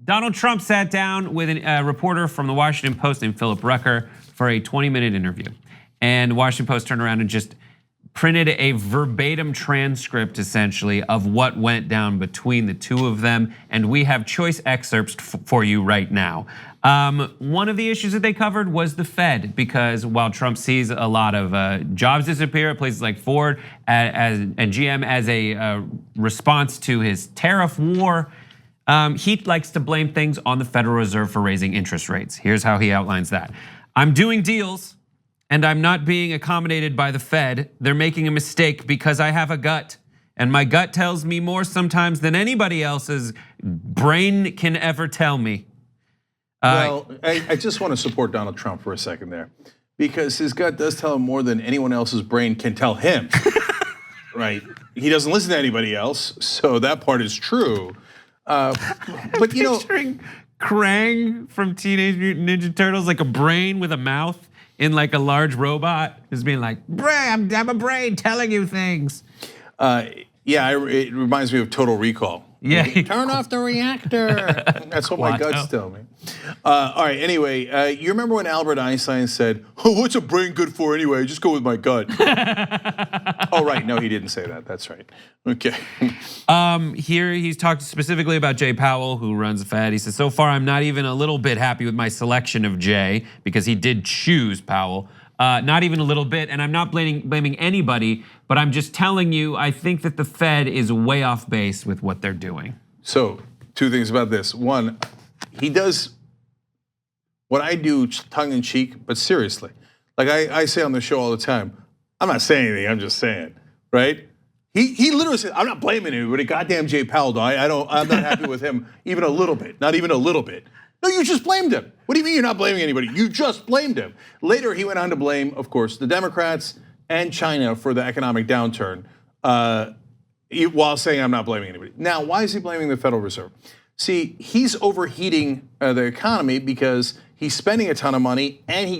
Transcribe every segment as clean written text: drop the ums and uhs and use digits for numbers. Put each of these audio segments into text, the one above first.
Donald Trump sat down with a reporter from the Washington Post named Philip Rucker for a 20-minute interview. And the Washington Post turned around and just printed a verbatim transcript, essentially, of what went down between the two of them. And we have choice excerpts for you right now. One of the issues that they covered was the Fed, because while Trump sees a lot of jobs disappear at places like Ford and GM as a response to his tariff war, he likes to blame things on the Federal Reserve for raising interest rates. Here's how he outlines that. I'm doing deals and I'm not being accommodated by the Fed. They're making a mistake because I have a gut. And my gut tells me more sometimes than anybody else's brain can ever tell me. Well, I just want to support Donald Trump for a second there, because his gut does tell him more than anyone else's brain can tell him, right? He doesn't listen to anybody else, so that part is true. But you know, picturing Krang from Teenage Mutant Ninja Turtles, like a brain with a mouth in like a large robot, is being like, "Brain, I'm a brain telling you things." Yeah, it reminds me of Total Recall. Yeah, turn off the reactor. That's what my guts tell me. All right, anyway, you remember when Albert Einstein said, "Oh, what's a brain good for anyway? Just go with my gut." Oh, right, no, he didn't say that, that's right. Okay. Here he's talked specifically about Jay Powell, who runs the Fed. He says, so far I'm not even a little bit happy with my selection of Jay, because he did choose Powell. Not even a little bit, and I'm not blaming anybody, but I'm just telling you, I think that the Fed is way off base with what they're doing. So, two things about this. One, he does what I do tongue in cheek, but seriously. Like I say on the show all the time, I'm not saying anything, I'm just saying, right? He literally said, I'm not blaming anybody, goddamn Jay Powell, I'm not happy with him even a little bit, not even a little bit. No, you just blamed him. What do you mean you're not blaming anybody? You just blamed him. Later, he went on to blame, of course, the Democrats and China for the economic downturn, while saying I'm not blaming anybody. Now, why is he blaming the Federal Reserve? See, he's overheating the economy because he's spending a ton of money and he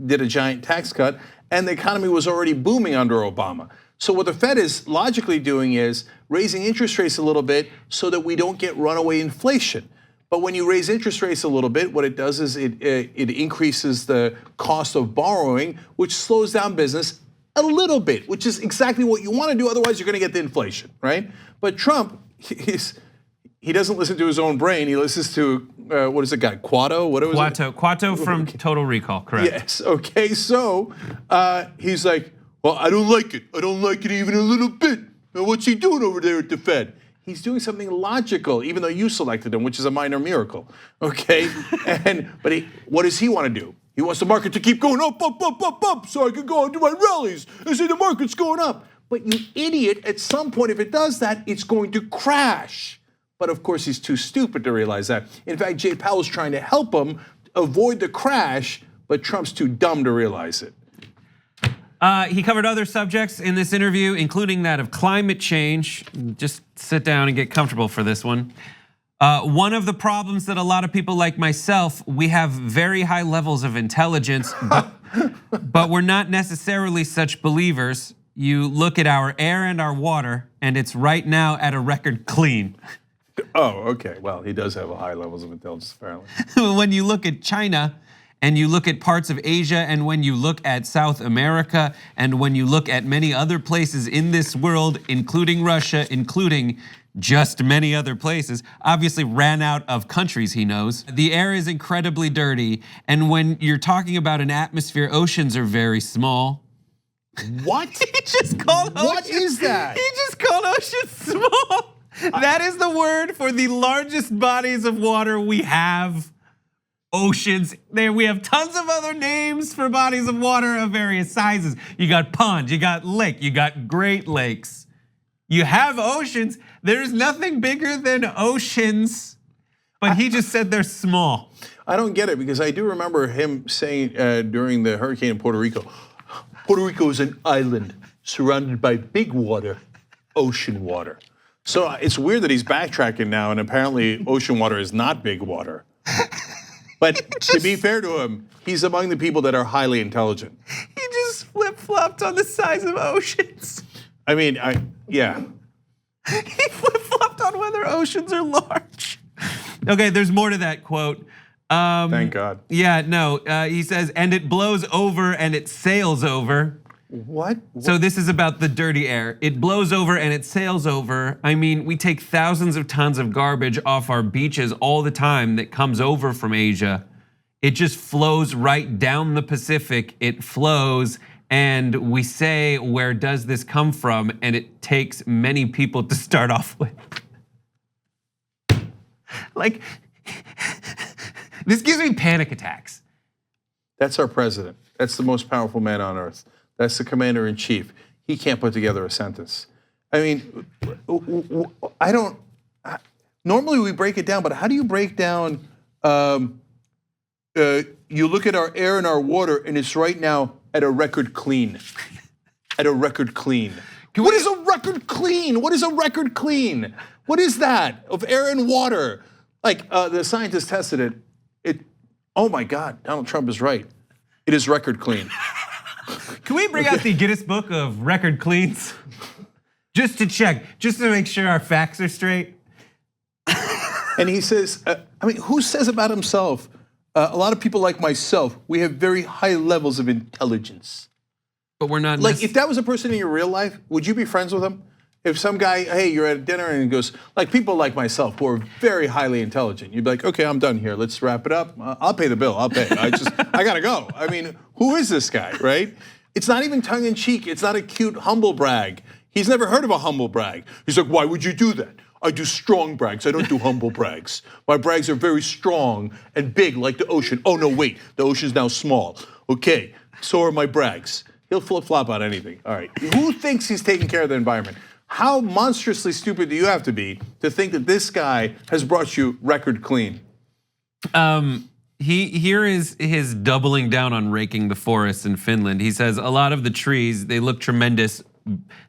did a giant tax cut, and the economy was already booming under Obama. So what the Fed is logically doing is raising interest rates a little bit so that we don't get runaway inflation. But when you raise interest rates a little bit, what it does is it increases the cost of borrowing, which slows down business a little bit, which is exactly what you want to do. Otherwise, you're going to get the inflation, right? But Trump, he doesn't listen to his own brain. He listens to what is it, guy? Quato? What was it? Quato from Total Recall, correct? Yes. Okay. So he's like, well, I don't like it. I don't like it even a little bit. And what's he doing over there at the Fed? He's doing something logical, even though you selected him, which is a minor miracle, okay? But what does he want to do? He wants the market to keep going up, up, up, up, up, so I can go and do my rallies and say the market's going up. But you idiot, at some point, if it does that, it's going to crash. But of course, he's too stupid to realize that. In fact, Jay Powell's trying to help him avoid the crash, but Trump's too dumb to realize it. He covered other subjects in this interview, including that of climate change. Just sit down and get comfortable for this one. One of the problems that a lot of people like myself, we have very high levels of intelligence, but we're not necessarily such believers. You look at our air and our water, and it's right now at a record clean. Oh, okay. Well, he does have high levels of intelligence, apparently. When you look at China, and you look at parts of Asia, and when you look at South America, and when you look at many other places in this world, including Russia, including just many other places, obviously ran out of countries he knows. The air is incredibly dirty, and when you're talking about an atmosphere, oceans are very small. What? He just called oceans. What is that? He just called oceans small. That is the word for the largest bodies of water we have. Oceans. There we have tons of other names for bodies of water of various sizes. You got pond, you got lake, you got Great Lakes. You have oceans. There's nothing bigger than oceans. But he just said they're small. I don't get it, because I do remember him saying during the hurricane in Puerto Rico, Puerto Rico is an island surrounded by big water, ocean water. So it's weird that he's backtracking now, and apparently ocean water is not big water. But to be fair to him, he's among the people that are highly intelligent. He just flip-flopped on the size of oceans. I mean, yeah. He flip-flopped on whether oceans are large. Okay, there's more to that quote. Thank God. Yeah, no, he says, and it blows over and it sails over. What? So this is about the dirty air. It blows over and it sails over. I mean, we take thousands of tons of garbage off our beaches all the time that comes over from Asia. It just flows right down the Pacific. It flows, and we say, where does this come from? And it takes many people to start off with. Like, this gives me panic attacks. That's our president. That's the most powerful man on earth. That's the commander in chief. He can't put together a sentence. I mean, I don't, normally we break it down, but how do you break down, you look at our air and our water and it's right now at a record clean. At a record clean. What is a record clean? What is a record clean? What is that of air and water? Like the scientists tested it, oh my God, Donald Trump is right. It is record clean. Can we bring out the Guinness Book of Record Cleans? Just to check, just to make sure our facts are straight. And he says, I mean, who says about himself? A lot of people like myself, we have very high levels of intelligence. But we're not. Like, if that was a person in your real life, would you be friends with him? If some guy, hey, you're at dinner and he goes, like people like myself who are very highly intelligent, you'd be like, okay, I'm done here. Let's wrap it up. I'll pay the bill. I'll pay. I gotta go. I mean, who is this guy, right? It's not even tongue in cheek. It's not a cute humble brag. He's never heard of a humble brag. He's like, why would you do that? I do strong brags. I don't do humble brags. My brags are very strong and big like the ocean. Oh no, wait, the ocean's now small. Okay, so are my brags. He'll flip-flop on anything. All right, who thinks he's taking care of the environment? How monstrously stupid do you have to be to think that this guy has brought you record clean? Here is his doubling down on raking the forests in Finland. He says a lot of the trees, they look tremendous.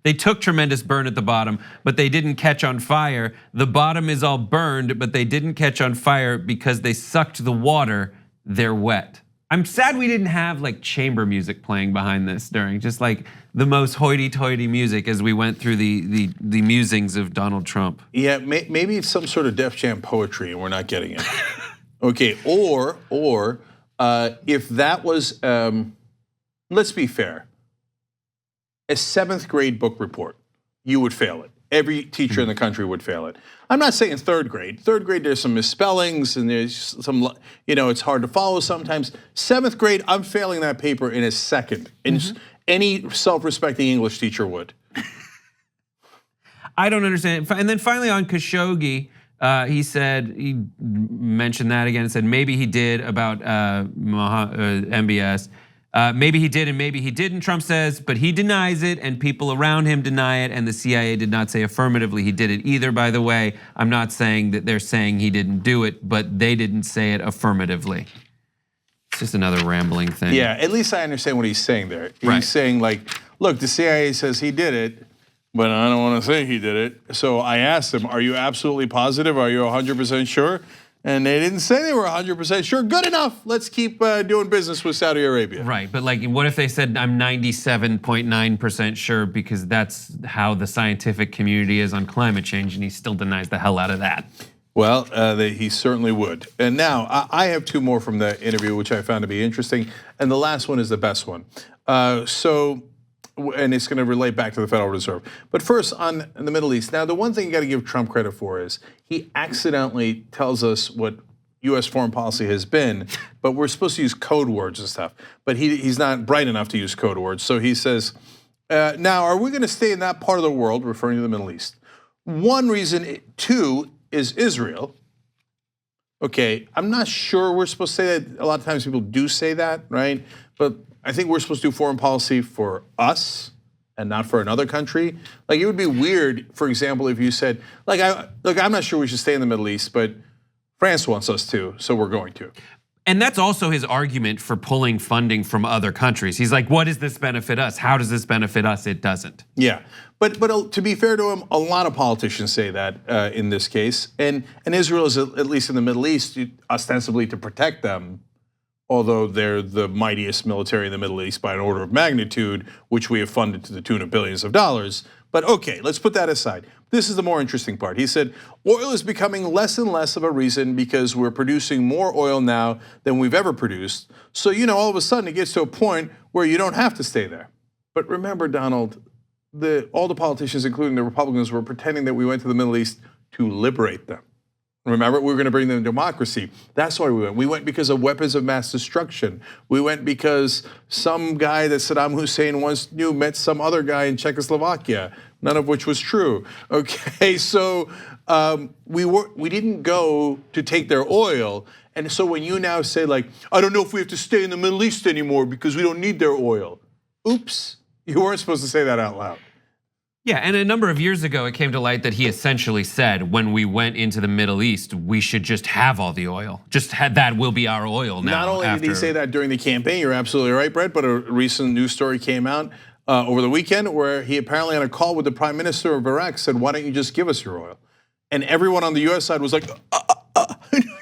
They took tremendous burn at the bottom, but they didn't catch on fire. The bottom is all burned, but they didn't catch on fire because they sucked the water. They're wet. I'm sad we didn't have like chamber music playing behind this during just like the most hoity-toity music as we went through the musings of Donald Trump. Yeah, maybe it's some sort of Def Jam poetry and we're not getting it. Okay, or if that was, let's be fair, a 7th grade book report, you would fail it. Every teacher in the country would fail it. I'm not saying 3rd grade. 3rd grade, there's some misspellings and there's some, it's hard to follow sometimes. 7th grade, I'm failing that paper in a second. And any self-respecting English teacher would. I don't understand. And then finally on Khashoggi, he said, he mentioned that again and said maybe he did about MBS. Maybe he did and maybe he didn't, Trump says, but he denies it and people around him deny it, and the CIA did not say affirmatively he did it either, by the way. I'm not saying that they're saying he didn't do it, but they didn't say it affirmatively. It's just another rambling thing. Yeah, at least I understand what he's saying there. He's saying like, look, the CIA says he did it, but I don't want to say he did it. So I asked him, are you absolutely positive? Are you 100% sure? And they didn't say they were 100% sure. Good enough. Let's keep doing business with Saudi Arabia. Right, but like, what if they said I'm 97.9% sure because that's how the scientific community is on climate change, and he still denies the hell out of that? Well, he certainly would. And now I have 2 more from the interview, which I found to be interesting, and the last one is the best one. And it's going to relate back to the Federal Reserve. But first, on the Middle East. Now, the one thing you got to give Trump credit for is he accidentally tells us what US foreign policy has been, but we're supposed to use code words and stuff. But he's not bright enough to use code words. So he says, now, are we going to stay in that part of the world, referring to the Middle East? One reason, 2, is Israel. Okay, I'm not sure we're supposed to say that. A lot of times people do say that, right? But I think we're supposed to do foreign policy for us and not for another country. Like, it would be weird, for example, if you said, like, I'm not sure we should stay in the Middle East, but France wants us to, so we're going to. And that's also his argument for pulling funding from other countries. He's like, what does this benefit us? How does this benefit us? It doesn't. Yeah, but to be fair to him, a lot of politicians say that in this case. And Israel is, at least in the Middle East, ostensibly to protect them, although they're the mightiest military in the Middle East by an order of magnitude, which we have funded to the tune of billions of dollars. But okay, let's put that aside. This is the more interesting part. He said, oil is becoming less and less of a reason because we're producing more oil now than we've ever produced. So, all of a sudden it gets to a point where you don't have to stay there. But remember, Donald, all the politicians, including the Republicans, were pretending that we went to the Middle East to liberate them. Remember, we were going to bring them democracy. That's why we went. We went because of weapons of mass destruction. We went because some guy that Saddam Hussein once knew met some other guy in Czechoslovakia, none of which was true. Okay, so we didn't go to take their oil. And so when you now say like, I don't know if we have to stay in the Middle East anymore because we don't need their oil. Oops, you weren't supposed to say that out loud. Yeah, and a number of years ago, it came to light that he essentially said, when we went into the Middle East, we should just have all the oil. That will be our oil now. Not only did he say that during the campaign, you're absolutely right, Brett, but a recent news story came out over the weekend where he apparently on a call with the Prime Minister of Iraq said, why don't you just give us your oil? And everyone on the US side was like,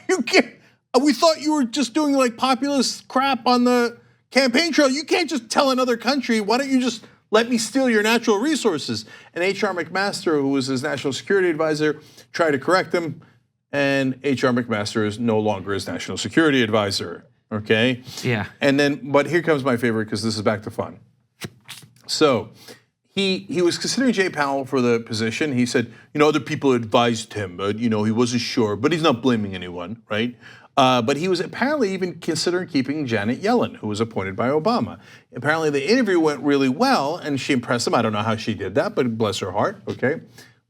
you can't, we thought you were just doing like populist crap on the campaign trail. You can't just tell another country, why don't you just let me steal your natural resources. And H.R. McMaster, who was his national security advisor, tried to correct him. And H.R. McMaster is no longer his national security advisor, okay? Yeah. And then, but here comes my favorite because this is back to fun. So he was considering Jay Powell for the position. He said, other people advised him, but he wasn't sure, but he's not blaming anyone, right? But he was apparently even considering keeping Janet Yellen, who was appointed by Obama. Apparently the interview went really well and she impressed him. I don't know how she did that, but bless her heart, okay?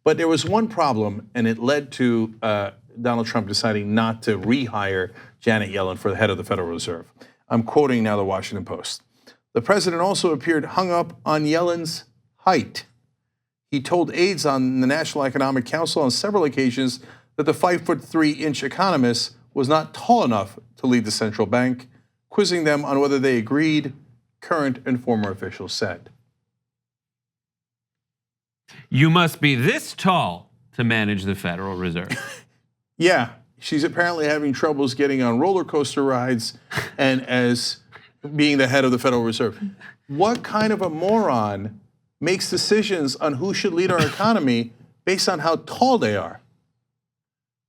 But there was one problem and it led to Donald Trump deciding not to rehire Janet Yellen for the head of the Federal Reserve. I'm quoting now the Washington Post. The president also appeared hung up on Yellen's height. He told aides on the National Economic Council on several occasions that the 5'3" economist was not tall enough to lead the central bank, quizzing them on whether they agreed, current and former officials said. You must be this tall to manage the Federal Reserve. Yeah, she's apparently having troubles getting on roller coaster rides and as being the head of the Federal Reserve. What kind of a moron makes decisions on who should lead our economy based on how tall they are?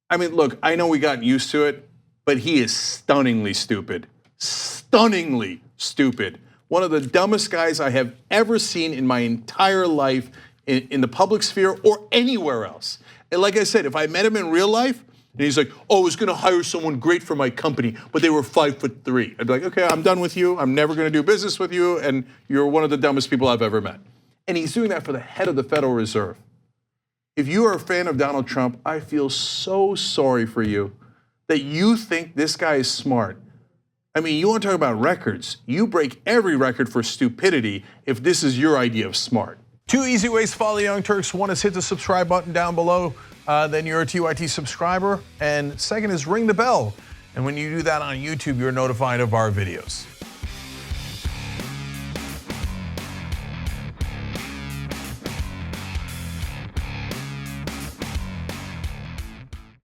I mean, look, I know we got used to it, but he is stunningly stupid. Stunningly stupid. One of the dumbest guys I have ever seen in my entire life in the public sphere or anywhere else. And like I said, if I met him in real life, and he's like, I was gonna hire someone great for my company, but they were 5'3". I'd be like, okay, I'm done with you. I'm never gonna do business with you, and you're one of the dumbest people I've ever met. And he's doing that for the head of the Federal Reserve. If you are a fan of Donald Trump, I feel so sorry for you that you think this guy is smart. I mean, you want to talk about records. You break every record for stupidity if this is your idea of smart. 2 easy ways to follow the Young Turks. One is hit the subscribe button down below. Then you're a TYT subscriber. And second is ring the bell. And when you do that on YouTube, you're notified of our videos.